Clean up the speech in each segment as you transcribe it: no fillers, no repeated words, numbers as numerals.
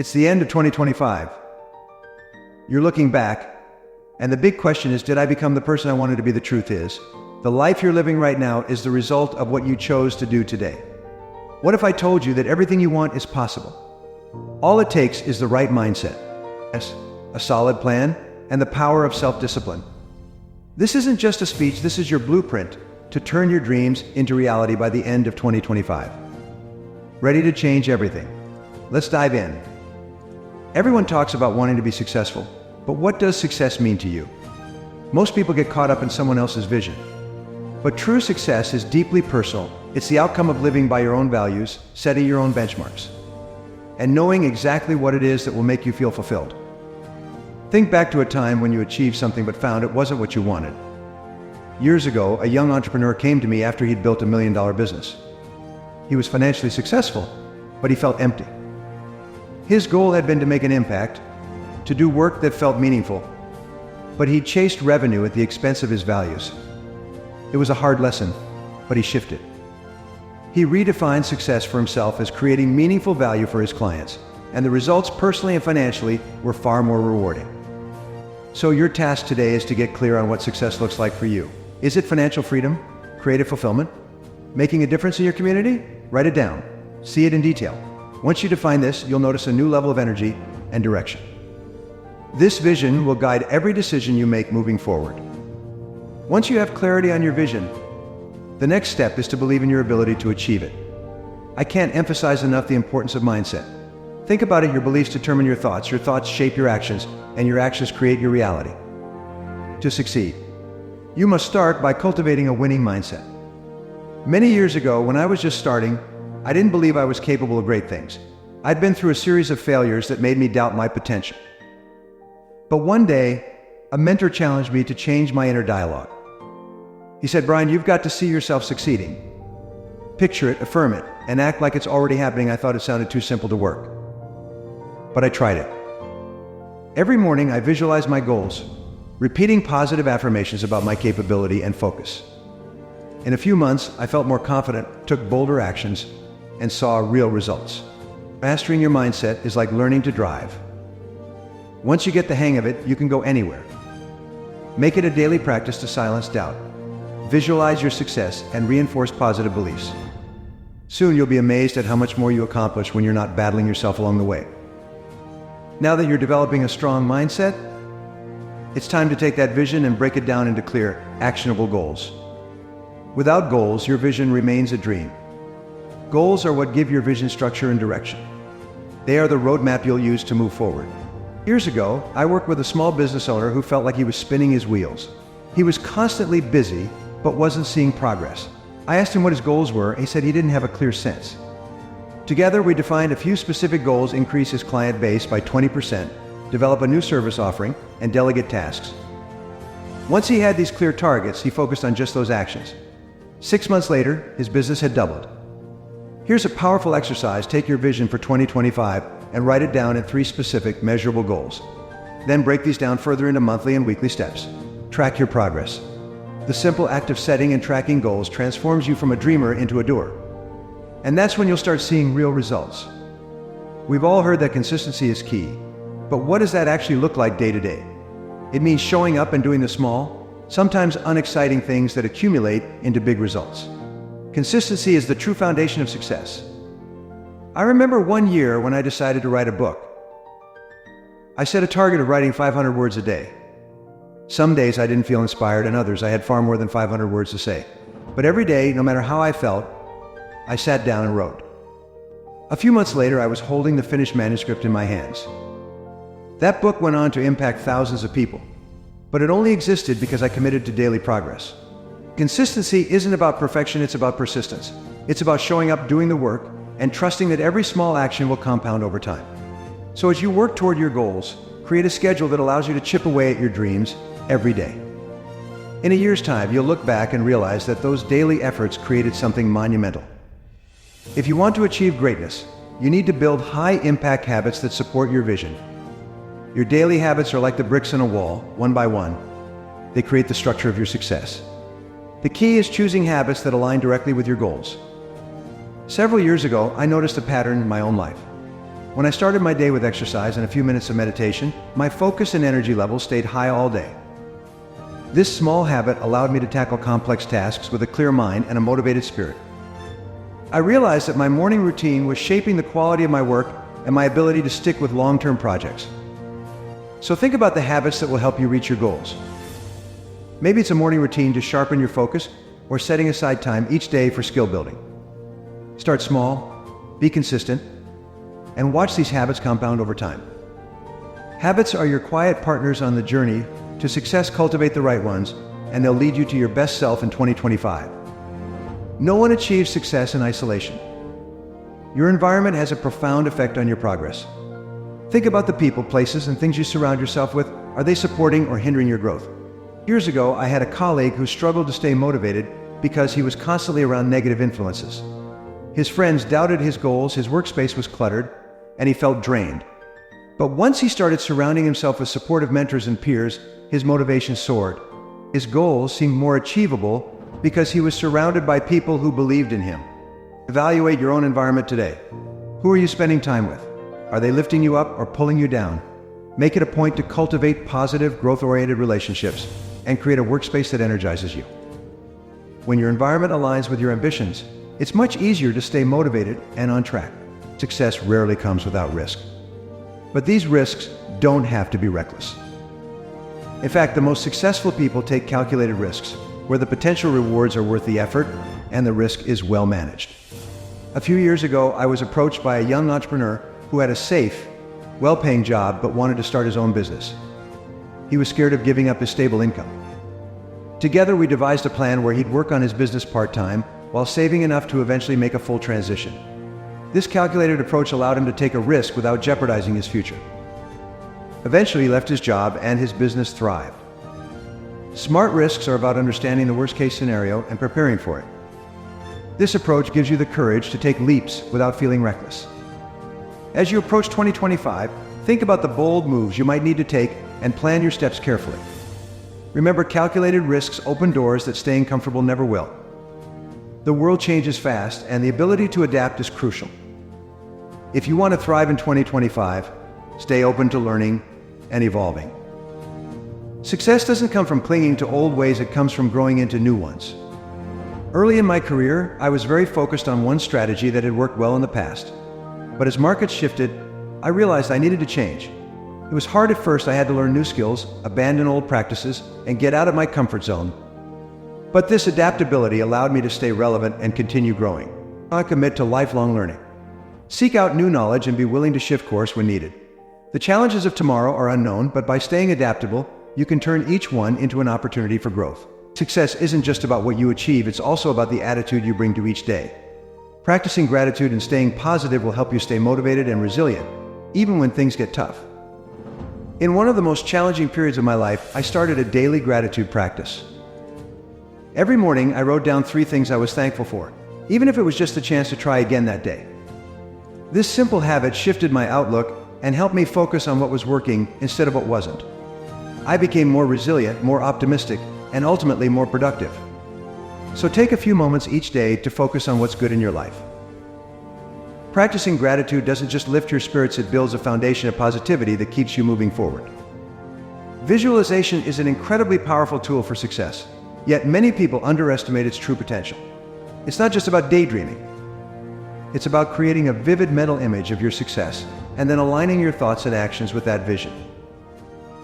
It's the end of 2025. You're looking back, and the big question is, did I become the person I wanted to be? The truth is, the life you're living right now is the result of what you chose to do today. What if I told you that everything you want is possible? All it takes is the right mindset, a solid plan, and the power of self-discipline. This isn't just a speech, this is your blueprint to turn your dreams into reality by the end of 2025. Ready to change everything? Let's dive in. Everyone talks about wanting to be successful, but what does success mean to you? Most people get caught up in someone else's vision. But true success is deeply personal. It's the outcome of living by your own values, setting your own benchmarks, and knowing exactly what it is that will make you feel fulfilled. Think back to a time when you achieved something but found it wasn't what you wanted. Years ago, a young entrepreneur came to me after he'd built $1 million business. He was financially successful, but he felt empty. His goal had been to make an impact, to do work that felt meaningful, but he chased revenue at the expense of his values. It was a hard lesson, but he shifted. He redefined success for himself as creating meaningful value for his clients, and the results personally and financially were far more rewarding. So your task today is to get clear on what success looks like for you. Is it financial freedom? Creative fulfillment? Making a difference in your community? Write it down. See it in detail. Once you define this, you'll notice a new level of energy and direction. This vision will guide every decision you make moving forward. Once you have clarity on your vision, the next step is to believe in your ability to achieve it. I can't emphasize enough the importance of mindset. Think about it, your beliefs determine your thoughts shape your actions, and your actions create your reality. To succeed, you must start by cultivating a winning mindset. Many years ago, when I was just starting, I didn't believe I was capable of great things. I'd been through a series of failures that made me doubt my potential. But one day, a mentor challenged me to change my inner dialogue. He said, "Brian, you've got to see yourself succeeding. Picture it, affirm it, and act like it's already happening." I thought it sounded too simple to work. But I tried it. Every morning, I visualized my goals, repeating positive affirmations about my capability and focus. In a few months, I felt more confident, took bolder actions, and saw real results. Mastering your mindset is like learning to drive. Once you get the hang of it, you can go anywhere. Make it a daily practice to silence doubt. Visualize your success and reinforce positive beliefs. Soon you'll be amazed at how much more you accomplish when you're not battling yourself along the way. Now that you're developing a strong mindset, it's time to take that vision and break it down into clear, actionable goals. Without goals, your vision remains a dream. Goals are what give your vision structure and direction. They are the roadmap you'll use to move forward. Years ago, I worked with a small business owner who felt like he was spinning his wheels. He was constantly busy, but wasn't seeing progress. I asked him what his goals were, and he said he didn't have a clear sense. Together, we defined a few specific goals: increase his client base by 20%, develop a new service offering, and delegate tasks. Once he had these clear targets, he focused on just those actions. 6 months later, his business had doubled. Here's a powerful exercise. Take your vision for 2025 and write it down in 3 specific, measurable goals. Then break these down further into monthly and weekly steps. Track your progress. The simple act of setting and tracking goals transforms you from a dreamer into a doer. And that's when you'll start seeing real results. We've all heard that consistency is key, but what does that actually look like day to day? It means showing up and doing the small, sometimes unexciting things that accumulate into big results. Consistency is the true foundation of success. I remember one year when I decided to write a book. I set a target of writing 500 words a day. Some days I didn't feel inspired, and others I had far more than 500 words to say. But every day, no matter how I felt, I sat down and wrote. A few months later, I was holding the finished manuscript in my hands. That book went on to impact thousands of people, but it only existed because I committed to daily progress. Consistency isn't about perfection, it's about persistence. It's about showing up, doing the work, and trusting that every small action will compound over time. So as you work toward your goals, create a schedule that allows you to chip away at your dreams every day. In a year's time, you'll look back and realize that those daily efforts created something monumental. If you want to achieve greatness, you need to build high-impact habits that support your vision. Your daily habits are like the bricks in a wall, one by one. They create the structure of your success. The key is choosing habits that align directly with your goals. Several years ago, I noticed a pattern in my own life. When I started my day with exercise and a few minutes of meditation, my focus and energy levels stayed high all day. This small habit allowed me to tackle complex tasks with a clear mind and a motivated spirit. I realized that my morning routine was shaping the quality of my work and my ability to stick with long-term projects. So think about the habits that will help you reach your goals. Maybe it's a morning routine to sharpen your focus or setting aside time each day for skill building. Start small, be consistent, and watch these habits compound over time. Habits are your quiet partners on the journey to success. Cultivate the right ones, and they'll lead you to your best self in 2025. No one achieves success in isolation. Your environment has a profound effect on your progress. Think about the people, places, and things you surround yourself with. Are they supporting or hindering your growth? Years ago, I had a colleague who struggled to stay motivated because he was constantly around negative influences. His friends doubted his goals, his workspace was cluttered, and he felt drained. But once he started surrounding himself with supportive mentors and peers, his motivation soared. His goals seemed more achievable because he was surrounded by people who believed in him. Evaluate your own environment today. Who are you spending time with? Are they lifting you up or pulling you down? Make it a point to cultivate positive, growth-oriented relationships and create a workspace that energizes you. When your environment aligns with your ambitions, it's much easier to stay motivated and on track. Success rarely comes without risk. But these risks don't have to be reckless. In fact, the most successful people take calculated risks, where the potential rewards are worth the effort and the risk is well managed. A few years ago, I was approached by a young entrepreneur who had a safe, well-paying job but wanted to start his own business. He was scared of giving up his stable income. Together, we devised a plan where he'd work on his business part-time while saving enough to eventually make a full transition. This calculated approach allowed him to take a risk without jeopardizing his future. Eventually, he left his job and his business thrived. Smart risks are about understanding the worst-case scenario and preparing for it. This approach gives you the courage to take leaps without feeling reckless. As you approach 2025, think about the bold moves you might need to take and plan your steps carefully. Remember, calculated risks open doors that staying comfortable never will. The world changes fast, and the ability to adapt is crucial. If you want to thrive in 2025, stay open to learning and evolving. Success doesn't come from clinging to old ways, it comes from growing into new ones. Early in my career, I was very focused on one strategy that had worked well in the past. But as markets shifted, I realized I needed to change. It was hard at first. I had to learn new skills, abandon old practices, and get out of my comfort zone. But this adaptability allowed me to stay relevant and continue growing. I commit to lifelong learning. Seek out new knowledge and be willing to shift course when needed. The challenges of tomorrow are unknown, but by staying adaptable, you can turn each one into an opportunity for growth. Success isn't just about what you achieve, it's also about the attitude you bring to each day. Practicing gratitude and staying positive will help you stay motivated and resilient, even when things get tough. In one of the most challenging periods of my life, I started a daily gratitude practice. Every morning, I wrote down 3 things I was thankful for, even if it was just a chance to try again that day. This simple habit shifted my outlook and helped me focus on what was working instead of what wasn't. I became more resilient, more optimistic, and ultimately more productive. So take a few moments each day to focus on what's good in your life. Practicing gratitude doesn't just lift your spirits, it builds a foundation of positivity that keeps you moving forward. Visualization is an incredibly powerful tool for success, yet many people underestimate its true potential. It's not just about daydreaming. It's about creating a vivid mental image of your success and then aligning your thoughts and actions with that vision.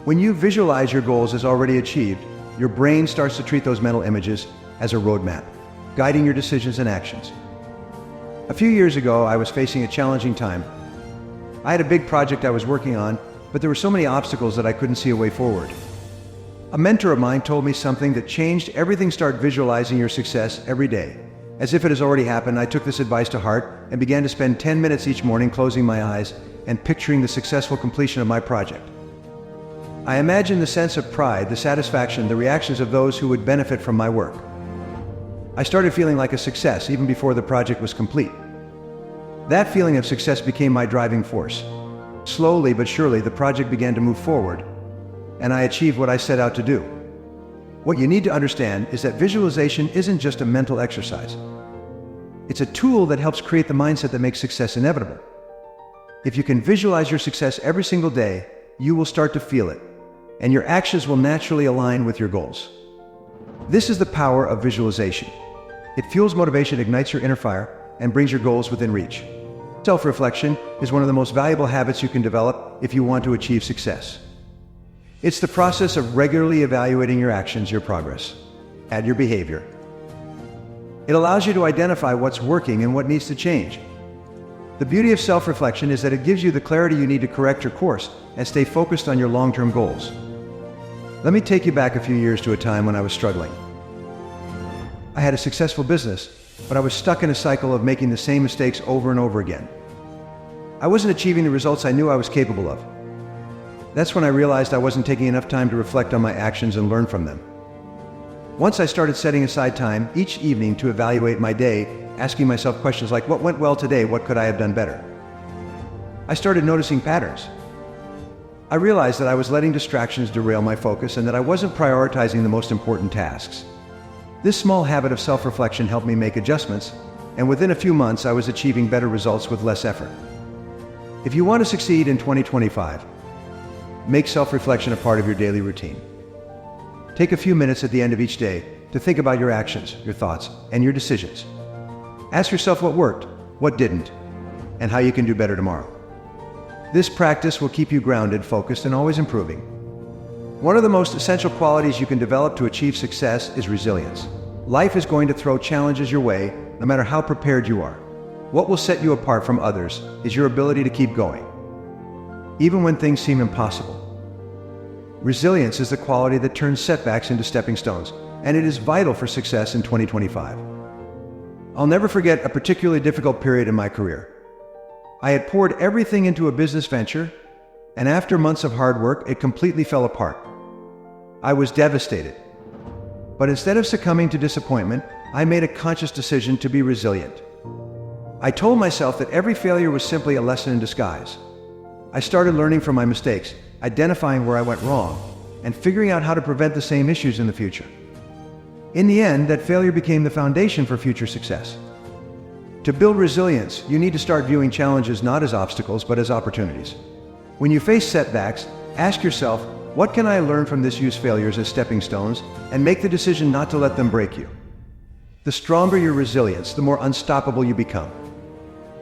When you visualize your goals as already achieved, your brain starts to treat those mental images as a roadmap, guiding your decisions and actions. A few years ago, I was facing a challenging time. I had a big project I was working on, but there were so many obstacles that I couldn't see a way forward. A mentor of mine told me something that changed everything. Start visualizing your success every day. As if it has already happened, I took this advice to heart and began to spend 10 minutes each morning closing my eyes and picturing the successful completion of my project. I imagined the sense of pride, the satisfaction, the reactions of those who would benefit from my work. I started feeling like a success even before the project was complete. That feeling of success became my driving force. Slowly but surely, the project began to move forward, and I achieved what I set out to do. What you need to understand is that visualization isn't just a mental exercise. It's a tool that helps create the mindset that makes success inevitable. If you can visualize your success every single day, you will start to feel it, and your actions will naturally align with your goals. This is the power of visualization. It fuels motivation, ignites your inner fire, and brings your goals within reach. Self-reflection is one of the most valuable habits you can develop if you want to achieve success. It's the process of regularly evaluating your actions, your progress, and your behavior. It allows you to identify what's working and what needs to change. The beauty of self-reflection is that it gives you the clarity you need to correct your course and stay focused on your long-term goals. Let me take you back a few years to a time when I was struggling. I had a successful business, but I was stuck in a cycle of making the same mistakes over and over again. I wasn't achieving the results I knew I was capable of. That's when I realized I wasn't taking enough time to reflect on my actions and learn from them. Once I started setting aside time each evening to evaluate my day, asking myself questions like, what went well today? What could I have done better? I started noticing patterns. I realized that I was letting distractions derail my focus and that I wasn't prioritizing the most important tasks. This small habit of self-reflection helped me make adjustments, and within a few months I was achieving better results with less effort. If you want to succeed in 2025, make self-reflection a part of your daily routine. Take a few minutes at the end of each day to think about your actions, your thoughts, and your decisions. Ask yourself what worked, what didn't, and how you can do better tomorrow. This practice will keep you grounded, focused, and always improving. One of the most essential qualities you can develop to achieve success is resilience. Life is going to throw challenges your way, no matter how prepared you are. What will set you apart from others is your ability to keep going, even when things seem impossible. Resilience is the quality that turns setbacks into stepping stones, and it is vital for success in 2025. I'll never forget a particularly difficult period in my career. I had poured everything into a business venture, and after months of hard work, it completely fell apart. I was devastated. But instead of succumbing to disappointment, I made a conscious decision to be resilient. I told myself that every failure was simply a lesson in disguise. I started learning from my mistakes, identifying where I went wrong, and figuring out how to prevent the same issues in the future. In the end, that failure became the foundation for future success. To build resilience, you need to start viewing challenges not as obstacles, but as opportunities. When you face setbacks, ask yourself, what can I learn from this? Use failures as stepping stones, and make the decision not to let them break you. The stronger your resilience, the more unstoppable you become.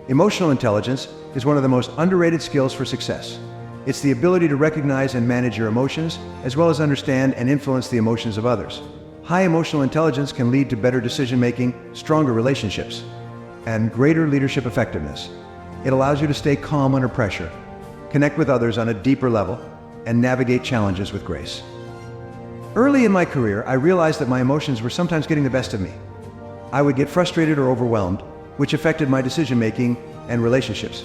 Emotional intelligence is one of the most underrated skills for success. It's the ability to recognize and manage your emotions, as well as understand and influence the emotions of others. High emotional intelligence can lead to better decision-making, stronger relationships, and greater leadership effectiveness. It allows you to stay calm under pressure, connect with others on a deeper level, and navigate challenges with grace. Early in my career, I realized that my emotions were sometimes getting the best of me. I would get frustrated or overwhelmed, which affected my decision-making and relationships.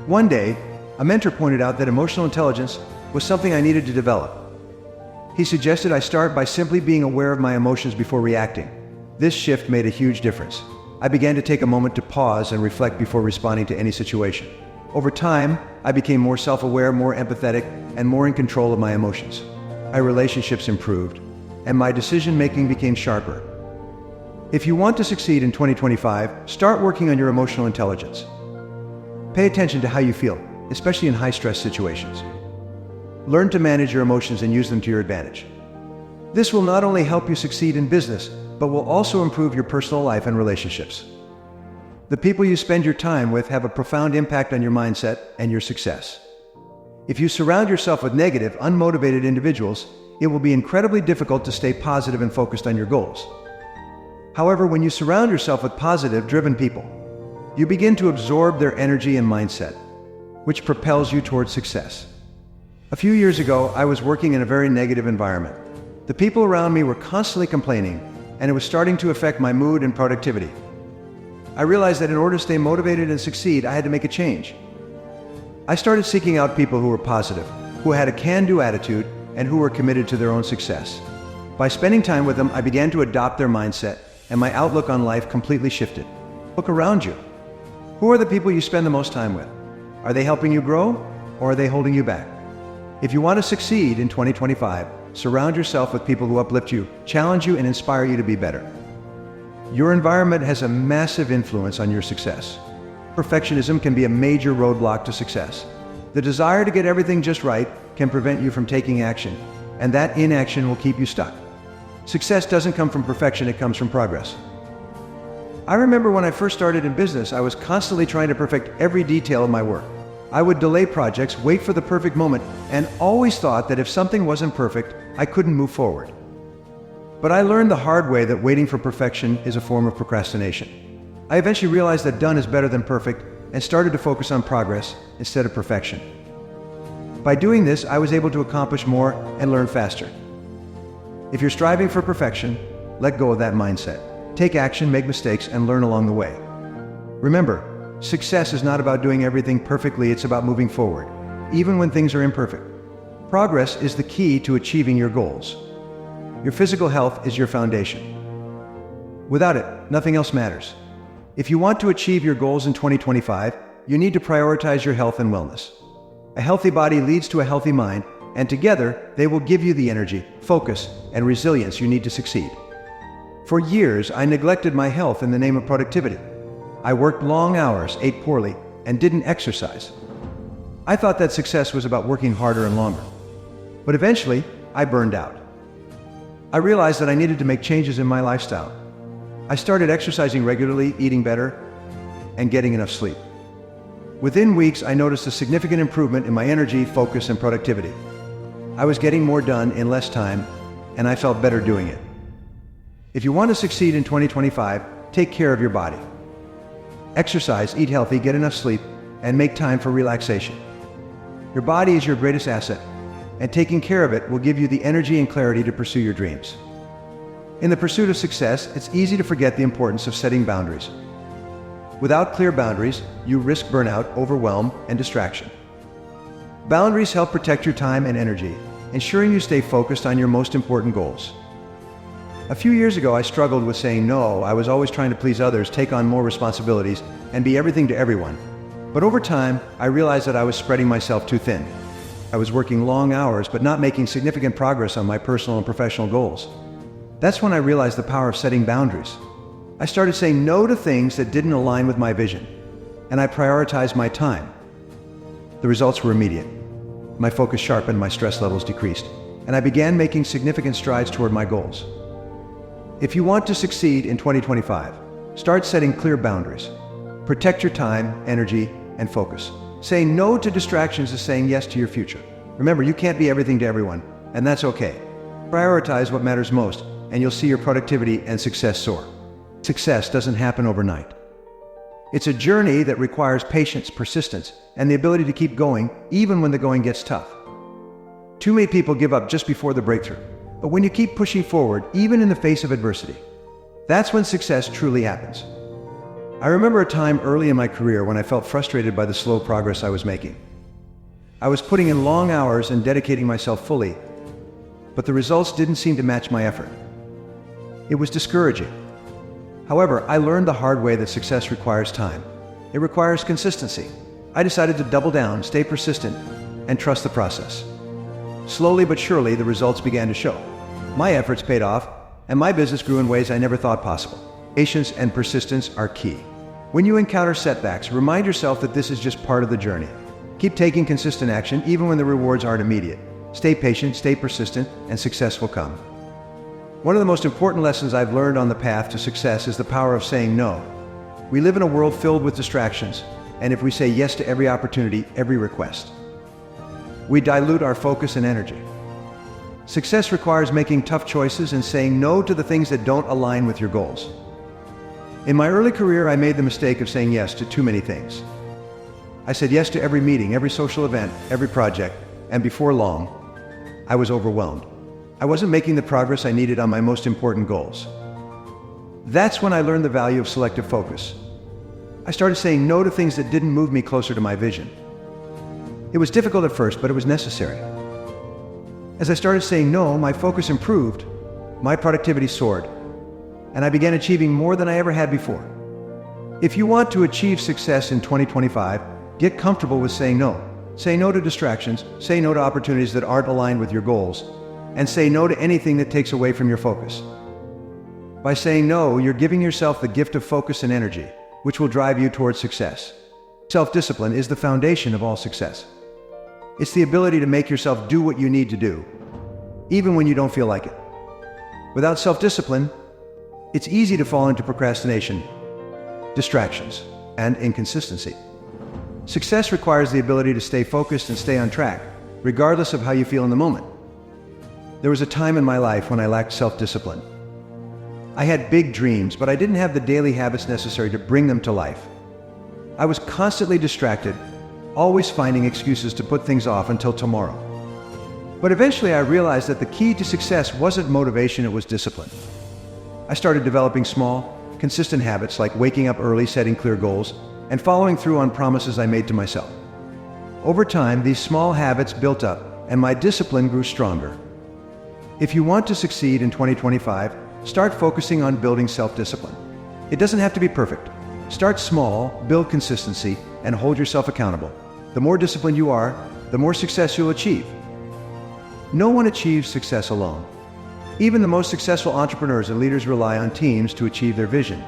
One day, a mentor pointed out that emotional intelligence was something I needed to develop. He suggested I start by simply being aware of my emotions before reacting. This shift made a huge difference. I began to take a moment to pause and reflect before responding to any situation. Over time, I became more self-aware, more empathetic, and more in control of my emotions. My relationships improved, and my decision-making became sharper. If you want to succeed in 2025, start working on your emotional intelligence. Pay attention to how you feel, especially in high-stress situations. Learn to manage your emotions and use them to your advantage. This will not only help you succeed in business, but will also improve your personal life and relationships. The people you spend your time with have a profound impact on your mindset and your success. If you surround yourself with negative, unmotivated individuals, it will be incredibly difficult to stay positive and focused on your goals. However, when you surround yourself with positive, driven people, you begin to absorb their energy and mindset, which propels you towards success. A few years ago, I was working in a very negative environment. The people around me were constantly complaining, and it was starting to affect my mood and productivity. I realized that in order to stay motivated and succeed, I had to make a change. I started seeking out people who were positive, who had a can-do attitude, and who were committed to their own success. By spending time with them, I began to adopt their mindset, and my outlook on life completely shifted. Look around you. Who are the people you spend the most time with? Are they helping you grow, or are they holding you back? If you want to succeed in 2025, surround yourself with people who uplift you, challenge you, and inspire you to be better. Your environment has a massive influence on your success. Perfectionism can be a major roadblock to success. The desire to get everything just right can prevent you from taking action, and that inaction will keep you stuck. Success doesn't come from perfection, it comes from progress. I remember when I first started in business, I was constantly trying to perfect every detail of my work. I would delay projects, wait for the perfect moment, and always thought that if something wasn't perfect, I couldn't move forward. But I learned the hard way that waiting for perfection is a form of procrastination. I eventually realized that done is better than perfect and started to focus on progress instead of perfection. By doing this, I was able to accomplish more and learn faster. If you're striving for perfection, let go of that mindset. Take action, make mistakes, and learn along the way. Remember, success is not about doing everything perfectly, it's about moving forward, even when things are imperfect. Progress is the key to achieving your goals. Your physical health is your foundation. Without it, nothing else matters. If you want to achieve your goals in 2025, you need to prioritize your health and wellness. A healthy body leads to a healthy mind, and together they will give you the energy, focus, and resilience you need to succeed. For years, I neglected my health in the name of productivity. I worked long hours, ate poorly, and didn't exercise. I thought that success was about working harder and longer. But eventually, I burned out. I realized that I needed to make changes in my lifestyle. I started exercising regularly, eating better, and getting enough sleep. Within weeks, I noticed a significant improvement in my energy, focus, and productivity. I was getting more done in less time, and I felt better doing it. If you want to succeed in 2025, take care of your body. Exercise, eat healthy, get enough sleep, and make time for relaxation. Your body is your greatest asset, and taking care of it will give you the energy and clarity to pursue your dreams. In the pursuit of success, it's easy to forget the importance of setting boundaries. Without clear boundaries, you risk burnout, overwhelm, and distraction. Boundaries help protect your time and energy, ensuring you stay focused on your most important goals. A few years ago, I struggled with saying no. I was always trying to please others, take on more responsibilities, and be everything to everyone. But over time, I realized that I was spreading myself too thin. I was working long hours, but not making significant progress on my personal and professional goals. That's when I realized the power of setting boundaries. I started saying no to things that didn't align with my vision, and I prioritized my time. The results were immediate. My focus sharpened, my stress levels decreased, and I began making significant strides toward my goals. If you want to succeed in 2025, start setting clear boundaries. Protect your time, energy, and focus. Saying no to distractions is saying yes to your future. Remember, you can't be everything to everyone, and that's okay. Prioritize what matters most, and you'll see your productivity and success soar. Success doesn't happen overnight. It's a journey that requires patience, persistence, and the ability to keep going even when the going gets tough. Too many people give up just before the breakthrough. But when you keep pushing forward, even in the face of adversity, that's when success truly happens. I remember a time early in my career when I felt frustrated by the slow progress I was making. I was putting in long hours and dedicating myself fully, but the results didn't seem to match my effort. It was discouraging. However, I learned the hard way that success requires time. It requires consistency. I decided to double down, stay persistent, and trust the process. Slowly but surely, the results began to show. My efforts paid off, and my business grew in ways I never thought possible. Patience and persistence are key. When you encounter setbacks, remind yourself that this is just part of the journey. Keep taking consistent action even when the rewards aren't immediate. Stay patient, stay persistent, and success will come. One of the most important lessons I've learned on the path to success is the power of saying no. We live in a world filled with distractions, and if we say yes to every opportunity, every request, we dilute our focus and energy. Success requires making tough choices and saying no to the things that don't align with your goals. In my early career, I made the mistake of saying yes to too many things. I said yes to every meeting, every social event, every project, and before long, I was overwhelmed. I wasn't making the progress I needed on my most important goals. That's when I learned the value of selective focus. I started saying no to things that didn't move me closer to my vision. It was difficult at first, but it was necessary. As I started saying no, my focus improved, my productivity soared, and I began achieving more than I ever had before. If you want to achieve success in 2025, get comfortable with saying no. Say no to distractions, say no to opportunities that aren't aligned with your goals, and say no to anything that takes away from your focus. By saying no, you're giving yourself the gift of focus and energy, which will drive you towards success. Self-discipline is the foundation of all success. It's the ability to make yourself do what you need to do, even when you don't feel like it. Without self-discipline, it's easy to fall into procrastination, distractions, and inconsistency. Success requires the ability to stay focused and stay on track, regardless of how you feel in the moment. There was a time in my life when I lacked self-discipline. I had big dreams, but I didn't have the daily habits necessary to bring them to life. I was constantly distracted, always finding excuses to put things off until tomorrow. But eventually I realized that the key to success wasn't motivation, it was discipline. I started developing small, consistent habits like waking up early, setting clear goals, and following through on promises I made to myself. Over time, these small habits built up, and my discipline grew stronger. If you want to succeed in 2025, start focusing on building self-discipline. It doesn't have to be perfect. Start small, build consistency, and hold yourself accountable. The more disciplined you are, the more success you'll achieve. No one achieves success alone. Even the most successful entrepreneurs and leaders rely on teams to achieve their vision.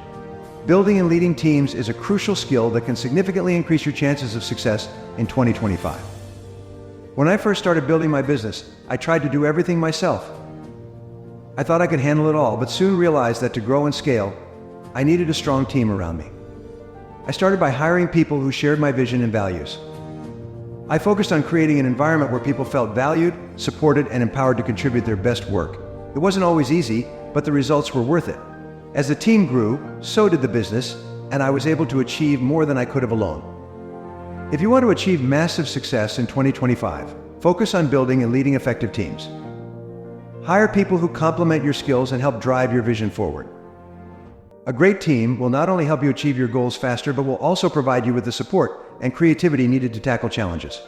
Building and leading teams is a crucial skill that can significantly increase your chances of success in 2025. When I first started building my business, I tried to do everything myself. I thought I could handle it all, but soon realized that to grow and scale, I needed a strong team around me. I started by hiring people who shared my vision and values. I focused on creating an environment where people felt valued, supported, and empowered to contribute their best work. It wasn't always easy, but the results were worth it. As the team grew, so did the business, and I was able to achieve more than I could have alone. If you want to achieve massive success in 2025, focus on building and leading effective teams. Hire people who complement your skills and help drive your vision forward. A great team will not only help you achieve your goals faster, but will also provide you with the support and creativity needed to tackle challenges.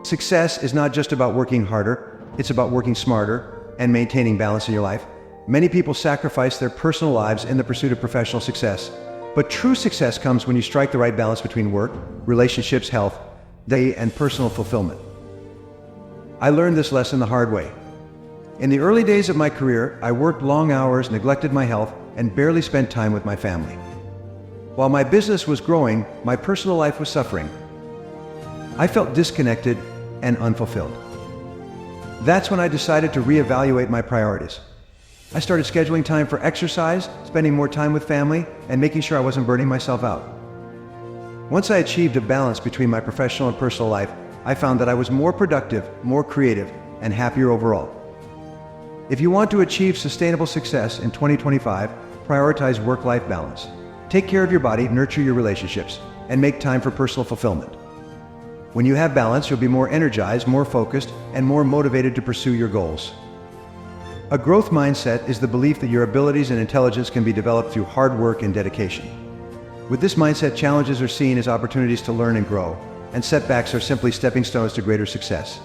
Success is not just about working harder, it's about working smarter and maintaining balance in your life. Many people sacrifice their personal lives in the pursuit of professional success, but true success comes when you strike the right balance between work, relationships, health, and personal fulfillment. I learned this lesson the hard way. In the early days of my career, I worked long hours, neglected my health, and barely spent time with my family. While my business was growing, my personal life was suffering. I felt disconnected and unfulfilled. That's when I decided to reevaluate my priorities. I started scheduling time for exercise, spending more time with family, and making sure I wasn't burning myself out. Once I achieved a balance between my professional and personal life, I found that I was more productive, more creative, and happier overall. If you want to achieve sustainable success in 2025, prioritize work-life balance. Take care of your body, nurture your relationships, and make time for personal fulfillment. When you have balance, you'll be more energized, more focused, and more motivated to pursue your goals. A growth mindset is the belief that your abilities and intelligence can be developed through hard work and dedication. With this mindset, challenges are seen as opportunities to learn and grow, and setbacks are simply stepping stones to greater success.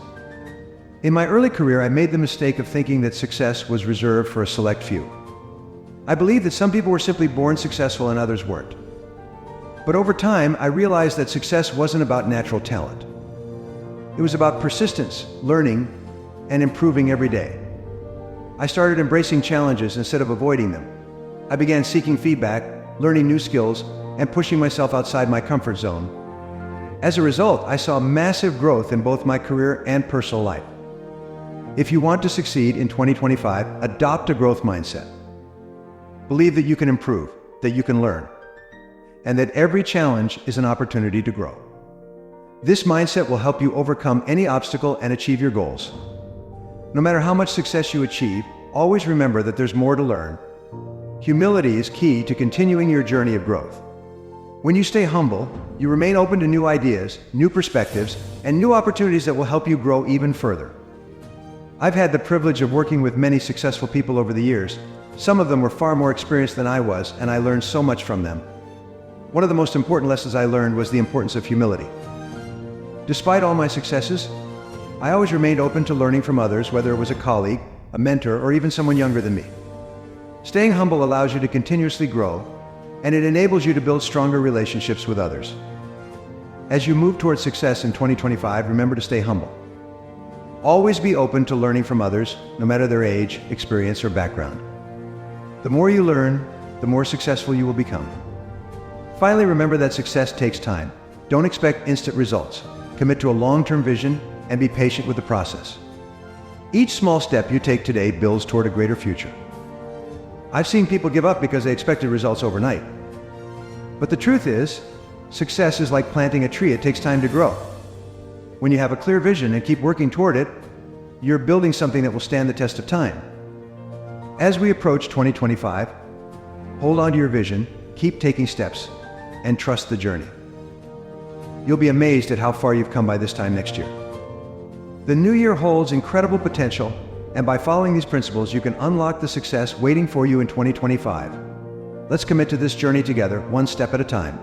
In my early career, I made the mistake of thinking that success was reserved for a select few. I believed that some people were simply born successful and others weren't. But over time, I realized that success wasn't about natural talent. It was about persistence, learning, and improving every day. I started embracing challenges instead of avoiding them. I began seeking feedback, learning new skills, and pushing myself outside my comfort zone. As a result, I saw massive growth in both my career and personal life. If you want to succeed in 2025, adopt a growth mindset. Believe that you can improve, that you can learn, and that every challenge is an opportunity to grow. This mindset will help you overcome any obstacle and achieve your goals. No matter how much success you achieve, always remember that there's more to learn. Humility is key to continuing your journey of growth. When you stay humble, you remain open to new ideas, new perspectives, and new opportunities that will help you grow even further. I've had the privilege of working with many successful people over the years. Some of them were far more experienced than I was, and I learned so much from them. One of the most important lessons I learned was the importance of humility. Despite all my successes, I always remained open to learning from others, whether it was a colleague, a mentor, or even someone younger than me. Staying humble allows you to continuously grow, and it enables you to build stronger relationships with others. As you move towards success in 2025, remember to stay humble. Always be open to learning from others, no matter their age, experience, or background. The more you learn, the more successful you will become. Finally, remember that success takes time. Don't expect instant results. Commit to a long-term vision and be patient with the process. Each small step you take today builds toward a greater future. I've seen people give up because they expected results overnight. But the truth is, success is like planting a tree. It takes time to grow. When you have a clear vision and keep working toward it, you're building something that will stand the test of time. As we approach 2025, hold on to your vision, keep taking steps, and trust the journey. You'll be amazed at how far you've come by this time next year. The new year holds incredible potential, and by following these principles, you can unlock the success waiting for you in 2025. Let's commit to this journey together, one step at a time.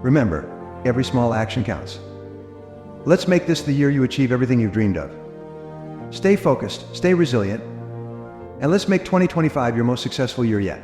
Remember, every small action counts. Let's make this the year you achieve everything you've dreamed of. Stay focused, stay resilient, and let's make 2025 your most successful year yet.